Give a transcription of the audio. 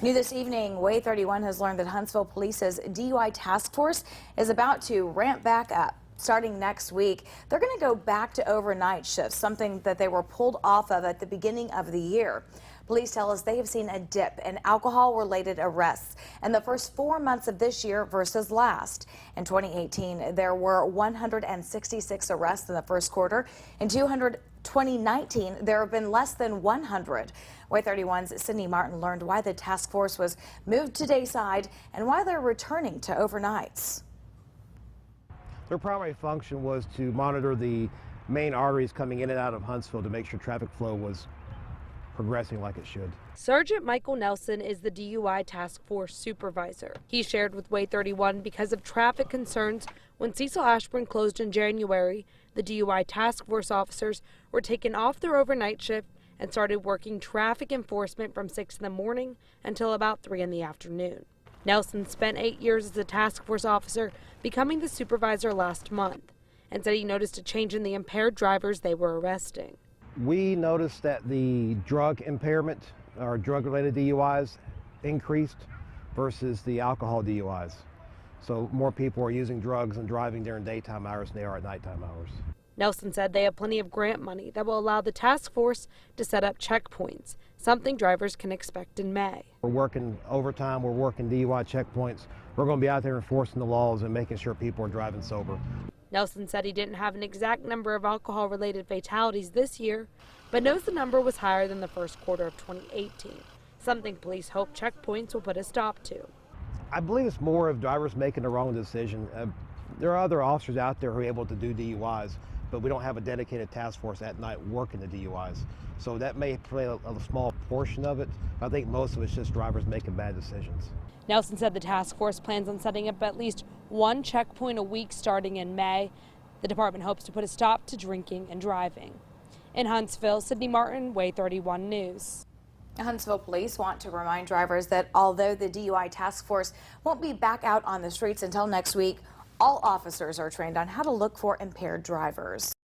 New this evening, Way 31 has learned that Huntsville Police's DUI task force is about to ramp back up. Starting next week, they're going to go back to overnight shifts, something that they were pulled off of at the beginning of the year. Police tell us they have seen a dip in alcohol-related arrests in the first 4 months of this year versus last. In 2018, there were 166 arrests in the first quarter. In 2019, there have been less than 100. Way 31's Sydney Martin learned why the task force was moved to dayside and why they're returning to overnights. Their primary function was to monitor the main arteries coming in and out of Huntsville to make sure traffic flow was progressing like it should. Sergeant Michael Nelson is the DUI task force supervisor. He shared with Way 31 because of traffic concerns when Cecil Ashburn closed in January, the DUI task force officers were taken off their overnight shift and started working traffic enforcement from 6 in the morning until about 3 in the afternoon. Nelson spent 8 years as a task force officer, becoming the supervisor last month, and said he noticed a change in the impaired drivers they were arresting. We noticed that the drug impairment or drug-related DUIs increased versus the alcohol DUIs. So more people are using drugs and driving during daytime hours than they are at nighttime hours. Nelson said they have plenty of grant money that will allow the task force to set up checkpoints, something drivers can expect in May. We're working overtime, we're working DUI checkpoints. We're going to be out there enforcing the laws and making sure people are driving sober. Nelson said he didn't have an exact number of alcohol-related fatalities this year, but knows the number was higher than the first quarter of 2018, something police hope checkpoints will put a stop to. I believe it's more of drivers making the wrong decision. There are other officers out there who are able to do DUIs, but we don't have a dedicated task force at night working the DUIs. So that may play a small portion of it. I think most of it's just drivers making bad decisions. Nelson said the task force plans on setting up at least one checkpoint a week starting in May. The department hopes to put a stop to drinking and driving. In Huntsville, Sydney Martin, Way 31 News. Huntsville police want to remind drivers that although the DUI task force won't be back out on the streets until next week, all officers are trained on how to look for impaired drivers.